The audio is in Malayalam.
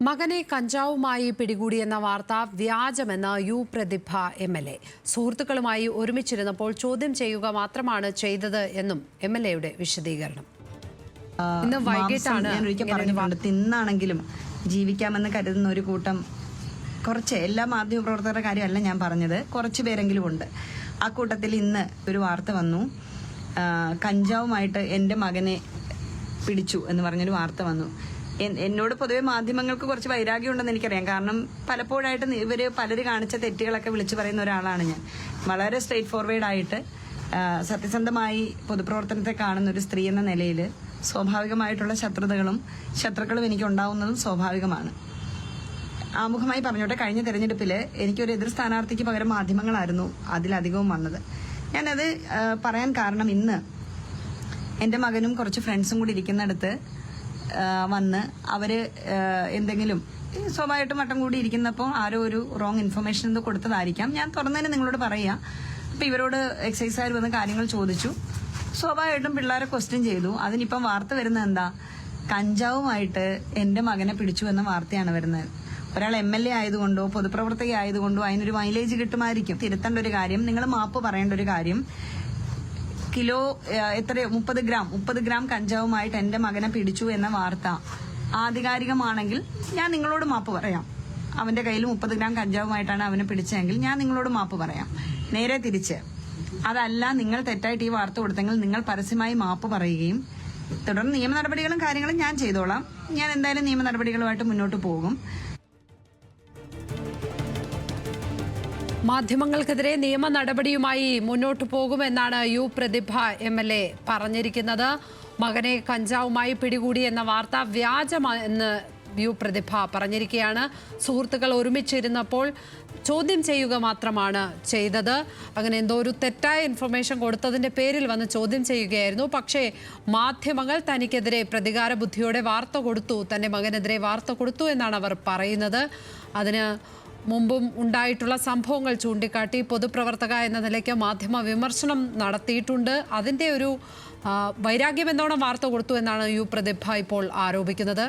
മകനെ കഞ്ചാവുമായി പിടികൂടിയെന്ന വാർത്ത വ്യാജമെന്ന് യു പ്രതിഭ എംഎൽഎ. സുഹൃത്തുക്കളുമായി ഒരുമിച്ചിരുന്നപ്പോൾ ചോദ്യം ചെയ്യുക മാത്രമാണ് ചെയ്തത് എന്നും എംഎൽഎയുടെ വിശദീകരണം. ഇന്ന് വൈകിട്ടാണ് തിന്നാണെങ്കിലും ജീവിക്കാമെന്ന് കരുതുന്ന ഒരു കൂട്ടം കുറച്ച് എല്ലാ മാധ്യമപ്രവർത്തകരുടെ കാര്യമല്ല ഞാൻ പറഞ്ഞത്, കുറച്ച് പേരെങ്കിലും ഉണ്ട്. ആ കൂട്ടത്തിൽ ഇന്ന് ഒരു വാർത്ത വന്നു, കഞ്ചാവുമായിട്ട് എൻ്റെ മകനെ പിടിച്ചു എന്ന് പറഞ്ഞൊരു വാർത്ത വന്നു. എന്നോട് പൊതുവെ മാധ്യമങ്ങൾക്ക് കുറച്ച് വൈരാഗ്യം ഉണ്ടെന്ന് എനിക്കറിയാം. കാരണം പലപ്പോഴായിട്ട് പലര് കാണിച്ച തെറ്റുകളൊക്കെ വിളിച്ചു പറയുന്ന ഒരാളാണ് ഞാൻ. വളരെ സ്ട്രെയിറ്റ് ഫോർവേഡ് ആയിട്ട് സത്യസന്ധമായി പൊതുപ്രവർത്തനത്തെ കാണുന്ന ഒരു സ്ത്രീ എന്ന നിലയിൽ സ്വാഭാവികമായിട്ടുള്ള ശത്രുക്കളും എനിക്ക് ഉണ്ടാവുന്നതും സ്വാഭാവികമാണ്. ആമുഖമായി പറഞ്ഞോട്ടെ, കഴിഞ്ഞ തെരഞ്ഞെടുപ്പിൽ എനിക്കൊരു എതിർ സ്ഥാനാർത്ഥിക്ക് പകരം മാധ്യമങ്ങളായിരുന്നു അതിലധികവും വന്നത്. ഞാനത് പറയാൻ കാരണം, ഇന്ന് എൻ്റെ മകനും കുറച്ച് ഫ്രണ്ട്സും കൂടി ഇരിക്കുന്നിടത്ത് വന്ന് അവര് എന്തെങ്കിലും സ്വാഭാവികമായിട്ടും വട്ടം കൂടി ഇരിക്കുന്നപ്പോൾ ആരോ ഒരു റോങ് ഇൻഫർമേഷൻ എന്തോ കൊടുത്തതായിരിക്കാം. ഞാൻ തുറന്നതിന് നിങ്ങളോട് പറയാം. അപ്പം ഇവരോട് എക്സൈസുകാർ വന്ന് കാര്യങ്ങൾ ചോദിച്ചു. സ്വാഭാവികമായിട്ടും പിള്ളേരെ ക്വസ്റ്റ്യൻ ചെയ്തു. അതിനിപ്പം വാർത്ത വരുന്നത് എന്താ, കഞ്ചാവുമായിട്ട് എൻ്റെ മകനെ പിടിച്ചു എന്ന വാർത്തയാണ് വരുന്നത്. ഒരാൾ MLA ആയതുകൊണ്ടോ പൊതുപ്രവർത്തക ആയതുകൊണ്ടോ അതിനൊരു മൈലേജ് കിട്ടുമായിരിക്കും. തിരുത്തേണ്ട ഒരു കാര്യം, നിങ്ങൾ മാപ്പ് പറയേണ്ട ഒരു കാര്യം, കിലോ എത്ര 30 ഗ്രാം കഞ്ചാവുമായിട്ട് എൻ്റെ മകനെ പിടിച്ചു എന്ന വാർത്ത ആധികാരികമാണെങ്കിൽ ഞാൻ നിങ്ങളോട് മാപ്പ് പറയാം. അവന്റെ കയ്യിൽ 30 ഗ്രാം കഞ്ചാവുമായിട്ടാണ് അവനെ പിടിച്ചതെങ്കിൽ ഞാൻ നിങ്ങളോട് മാപ്പ് പറയാം. നേരെ തിരിച്ച് അതല്ല, നിങ്ങൾ തെറ്റായിട്ട് ഈ വാർത്ത കൊടുത്തെങ്കിൽ നിങ്ങൾ പരസ്യമായി മാപ്പ് പറയുകയും തുടർന്ന് നിയമ നടപടികളും കാര്യങ്ങളും ഞാൻ ചെയ്തോളാം. ഞാൻ എന്തായാലും നിയമ നടപടികളുമായിട്ട് മുന്നോട്ട് പോകും. മാധ്യമങ്ങൾക്കെതിരെ നിയമ നടപടിയുമായി മുന്നോട്ടു പോകുമെന്നാണ് യു പ്രതിഭ MLA പറഞ്ഞിരിക്കുന്നത്. മകനെ കഞ്ചാവുമായി പിടികൂടി എന്ന വാർത്ത വ്യാജമെന്ന് യു പ്രതിഭ പറഞ്ഞിരിക്കുകയാണ്. സുഹൃത്തുക്കൾ ഒരുമിച്ചിരുന്നപ്പോൾ ചോദ്യം ചെയ്യുക മാത്രമാണ് ചെയ്തത്. അങ്ങനെ എന്തോ ഒരു തെറ്റായ ഇൻഫർമേഷൻ കൊടുത്തതിൻ്റെ പേരിൽ വന്ന് ചോദ്യം ചെയ്യുകയായിരുന്നു. പക്ഷേ മാധ്യമങ്ങൾ തനിക്കെതിരെ പ്രതികാര ബുദ്ധിയോടെ വാർത്ത കൊടുത്തു, തൻ്റെ മകനെതിരെ വാർത്ത കൊടുത്തു എന്നാണ് അവർ പറയുന്നത്. അതിന് മുമ്പും ഉണ്ടായിട്ടുള്ള സംഭവങ്ങൾ ചൂണ്ടിക്കാട്ടി പൊതുപ്രവർത്തക എന്ന നിലയ്ക്ക് മാധ്യമ വിമർശനം നടത്തിയിട്ടുണ്ട്. അതിൻ്റെ ഒരു വൈരാഗ്യം എന്നോണം വാർത്ത കൊടുത്തു എന്നാണ് യു പ്രതിഭ ഇപ്പോൾ ആരോപിക്കുന്നത്.